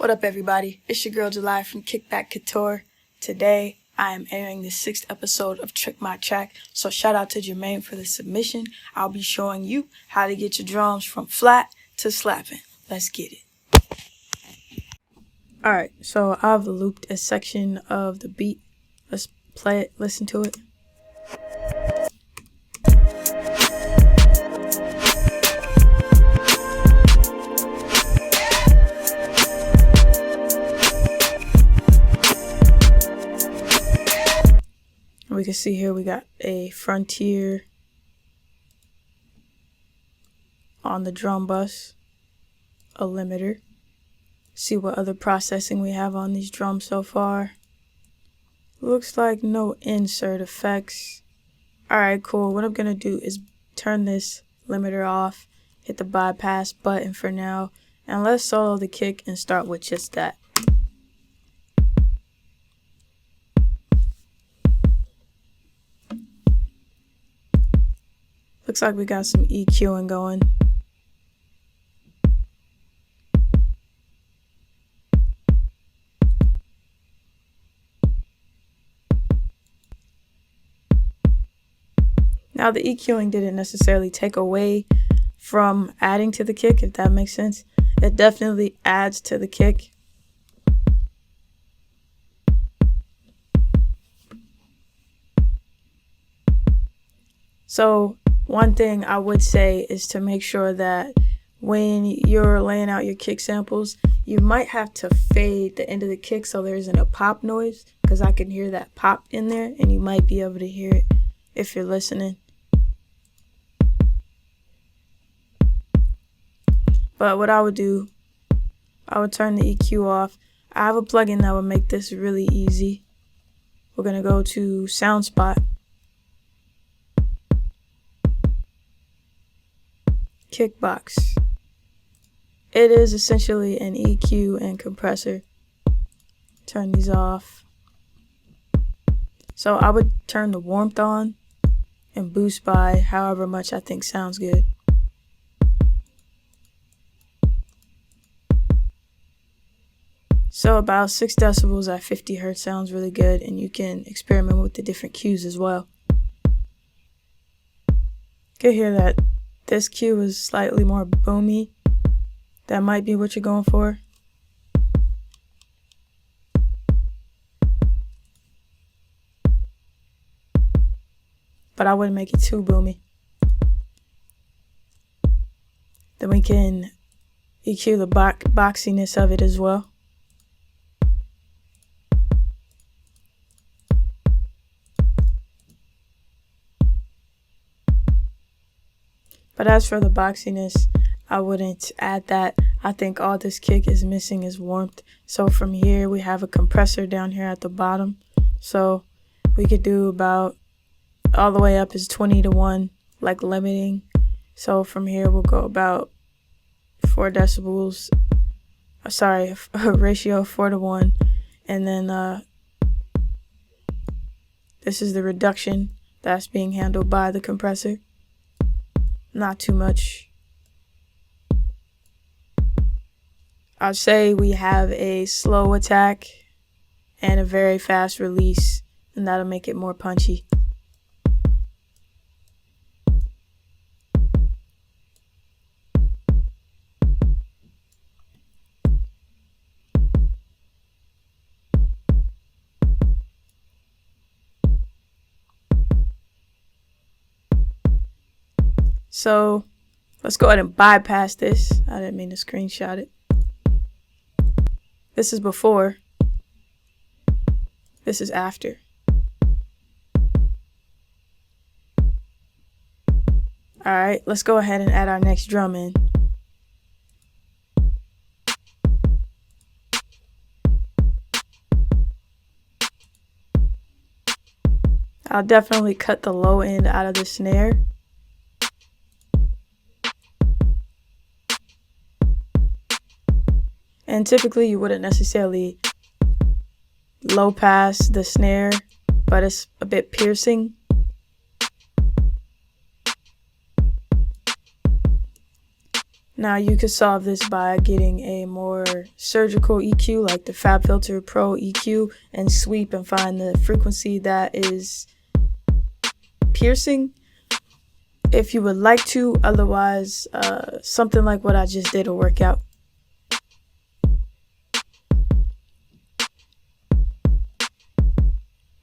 What up, everybody? It's your girl July from Kickback, Couture. Today, I am airing the 6th episode of Trick My Track, so shout out to Jermaine for the submission. I'll be showing you how to get your drums from flat to slapping. Let's get it. Alright, so I've looped a section of the beat. Let's play it, listen to it. We can see here we got a Frontier on the drum bus, a limiter. See what other processing we have on these drums so far. Looks like no insert effects. Alright, cool. What I'm gonna do is turn this limiter off, hit the bypass button for now, and let's solo the kick and start with just that. Looks like we got some EQing going. Now the EQing didn't necessarily take away from adding to the kick, if that makes sense. It definitely adds to the kick. So one thing I would say is to make sure that when you're laying out your kick samples, you might have to fade the end of the kick so there isn't a pop noise, because I can hear that pop in there and you might be able to hear it if you're listening. But what I would do, I would turn the EQ off. I have a plugin that would make this really easy. We're going to go to SoundSpot. Kickbox. It is essentially an EQ and compressor. Turn these off. So I would turn the warmth on and boost by however much I think sounds good. So about 6 decibels at 50 hertz sounds really good, and you can experiment with the different cues as well. You can hear that this cue is slightly more boomy. That might be what you're going for. But I wouldn't make it too boomy. Then we can EQ the boxiness of it as well. But as for the boxiness, I wouldn't add that. I think all this kick is missing is warmth. So from here, we have a compressor down here at the bottom. So we could do about, all the way up is 20:1, like limiting. So from here, we'll go about 4 decibels. Sorry, a ratio of 4:1. And then this is the reduction that's being handled by the compressor. Not too much. I'd say we have a slow attack and a very fast release, and that'll make it more punchy. So let's go ahead and bypass this. I didn't mean to screenshot it. This is before. This is after. Alright, let's go ahead and add our next drum in. I'll definitely cut the low end out of the snare. And typically you wouldn't necessarily low pass the snare, but it's a bit piercing. Now you could solve this by getting a more surgical EQ like the FabFilter Pro EQ and sweep and find the frequency that is piercing if you would like to. Otherwise, something like what I just did will work out.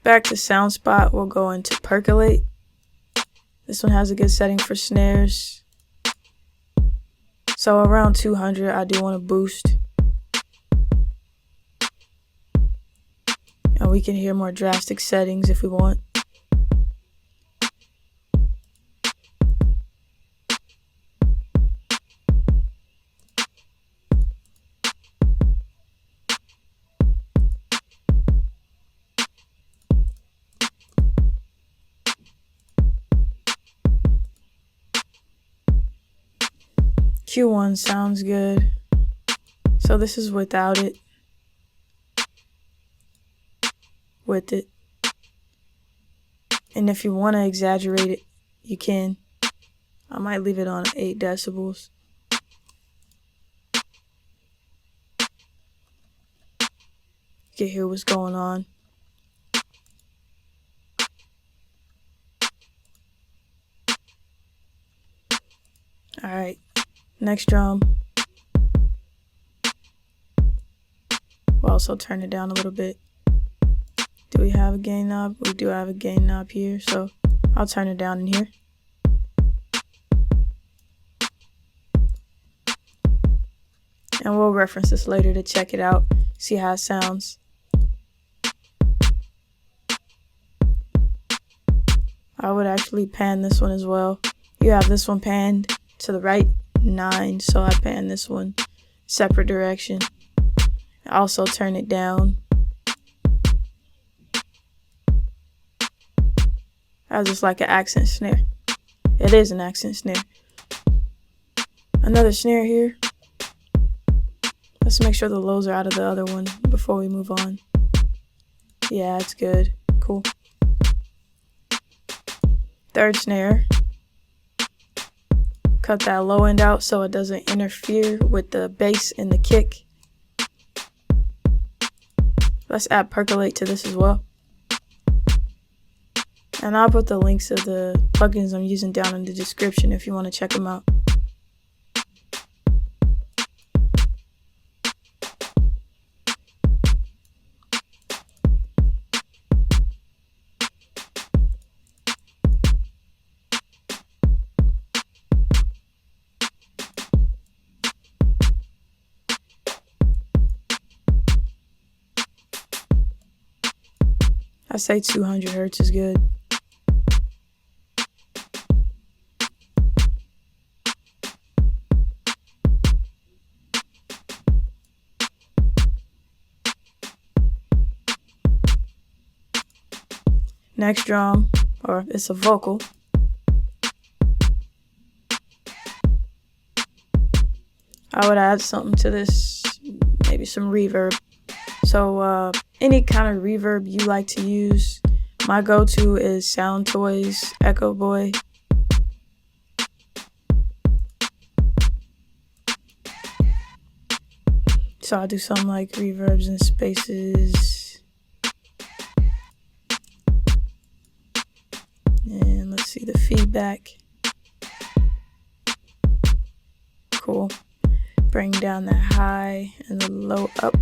Back to sound spot, we'll go into percolate. This one has a good setting for snares. So around 200, I do want to boost. And we can hear more drastic settings if we want. Q1 sounds good. So this is without it. With it. And if you want to exaggerate it, you can. I might leave it on 8 decibels. You can hear what's going on. Alright. Next drum. We'll also turn it down a little bit. Do we have a gain knob? We do have a gain knob here, so I'll turn it down in here. And we'll reference this later to check it out, see how it sounds. I would actually pan this one as well. You have this one panned to the right 9, so I pan this one separate direction. Also turn it down. As it's like an accent snare. It is an accent snare. Another snare here. Let's make sure the lows are out of the other one before we move on. Yeah, it's good. Cool. Third snare. Cut that low end out so it doesn't interfere with the bass and the kick. Let's add percolate to this as well. And I'll put the links of the plugins I'm using down in the description if you want to check them out. I say 200 hertz is good. Next drum, or it's a vocal. I would add something to this, maybe some reverb. So any kind of reverb you like to use. My go-to is Sound Toys Echo Boy. So I'll do something like reverbs and spaces. And let's see the feedback. Cool. Bring down the high and the low up.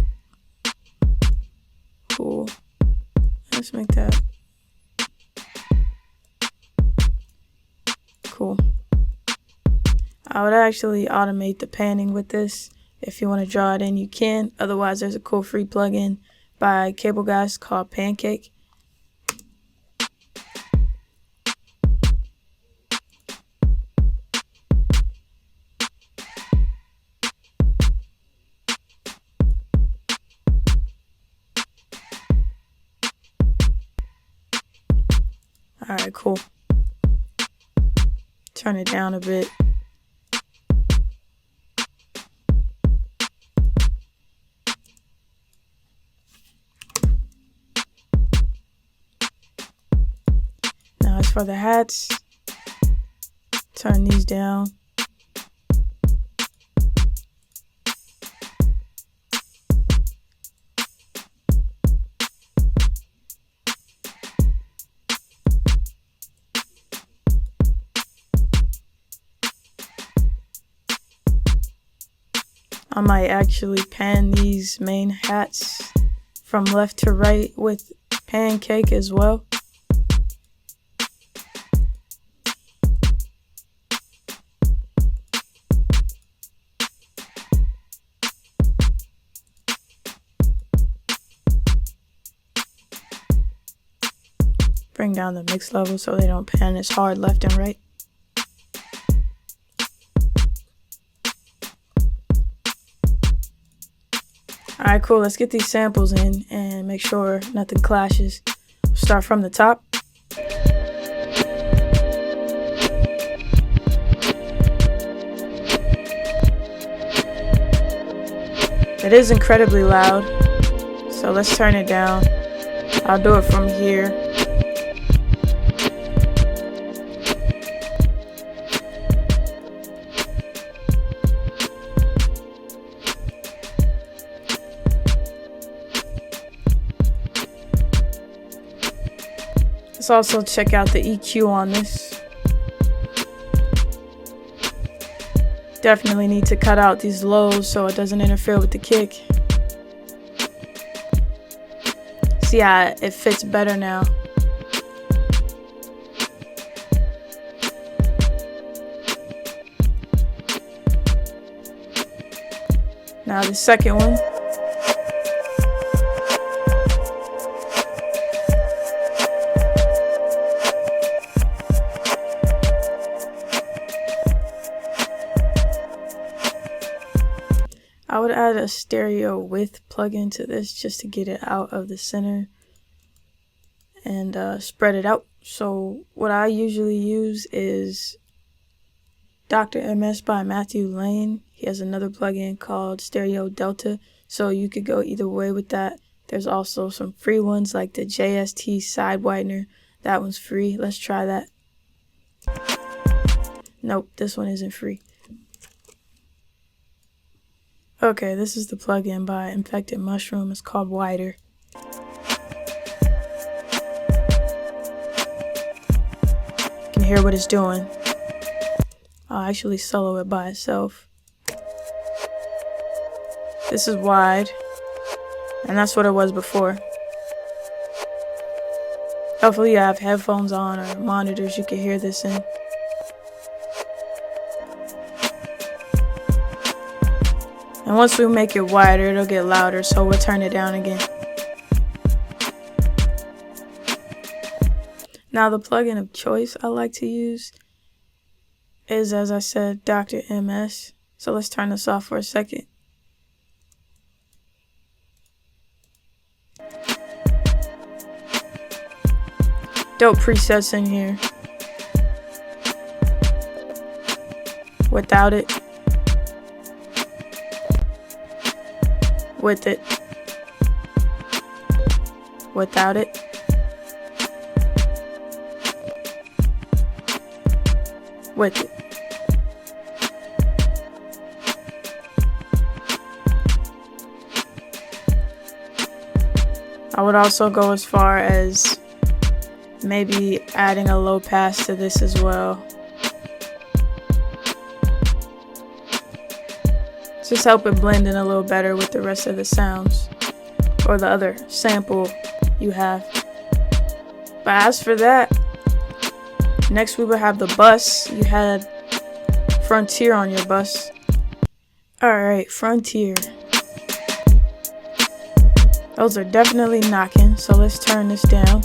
Cool. Let's make that. Cool. I would actually automate the panning with this. If you want to draw it in, you can. Otherwise, there's a cool free plugin by Cable Guys called Pancake. Alright, cool. Turn it down a bit. Now as for the hats, turn these down. I might actually pan these main hats from left to right with pancake as well. Bring down the mix level so they don't pan as hard left and right. Alright, cool. Let's get these samples in and make sure nothing clashes. Start from the top. It is incredibly loud, so let's turn it down. I'll do it from here. Let's also check out the EQ on this. Definitely need to cut out these lows so it doesn't interfere with the kick. See how it fits better now. Now the second one. I would add a stereo width plugin to this just to get it out of the center and spread it out. So what I usually use is Dr. MS by Matthew Lane. He has another plugin called Stereo Delta, so you could go either way with that. There's also some free ones like the JST Side Whitener. That one's free. Let's try that. Nope, this one isn't free. Okay, this is the plugin by Infected Mushroom. It's called Wider. You can hear what it's doing. I'll actually solo it by itself. This is wide, and that's what it was before. Hopefully you have headphones on or monitors you can hear this in. And once we make it wider, it'll get louder, so we'll turn it down again. Now the plugin of choice I like to use is, as I said, Dr. MS. So let's turn this off for a second. Dope presets in here. Without it. With it. Without it. With it. I would also go as far as maybe adding a low pass to this as well. Just help it blend in a little better with the rest of the sounds or the other sample you have. But as for that, next we will have the bus. You had Frontier on your bus. Alright, Frontier. Those are definitely knocking, so let's turn this down.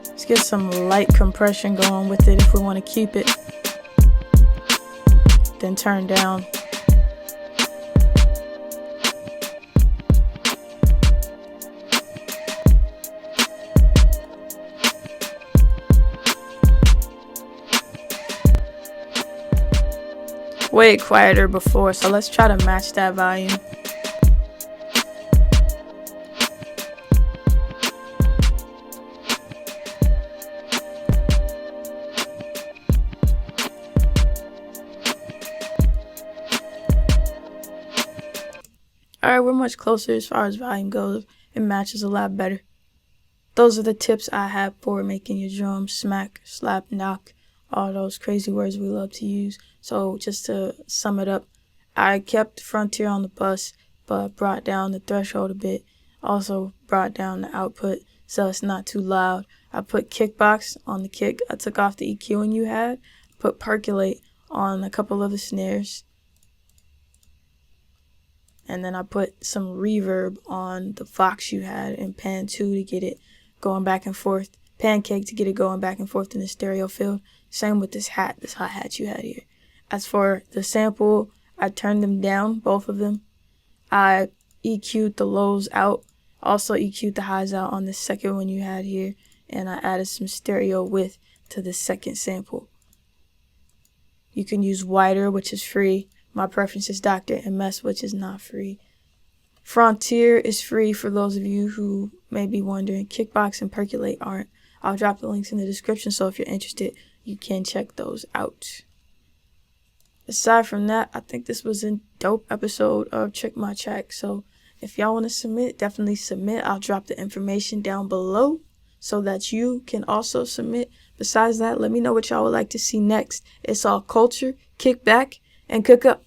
Let's get some light compression going with it if we want to keep it. Then turn down. Way quieter before, so let's try to match that volume. Alright, we're much closer as far as volume goes. It matches a lot better. Those are the tips I have for making your drums smack, slap, knock all those crazy words we love to use. So just to sum it up, I kept Frontier on the bus, but brought down the threshold a bit. Also brought down the output so it's not too loud. I put Kickbox on the kick. I took off the EQing you had. Put Percolate on a couple of the snares. And then I put some reverb on the Fox you had in Pan 2 to get it going back and forth. Pancake to get it going back and forth in the stereo field. Same with this hi-hat you had here. As for the sample, I turned them down, both of them. I EQ'd the lows out. Also EQ'd the highs out on the second one you had here. And I added some stereo width to the second sample. You can use Wider, which is free. My preference is Dr. MS, which is not free. Frontier is free for those of you who may be wondering. Kickbox and Percolate aren't. I'll drop the links in the description, so if you're interested, you can check those out. Aside from that, I think this was a dope episode of Check My Track. So if y'all want to submit, definitely submit. I'll drop the information down below so that you can also submit. Besides that, let me know what y'all would like to see next. It's all Couture, Kickback, and Cookup.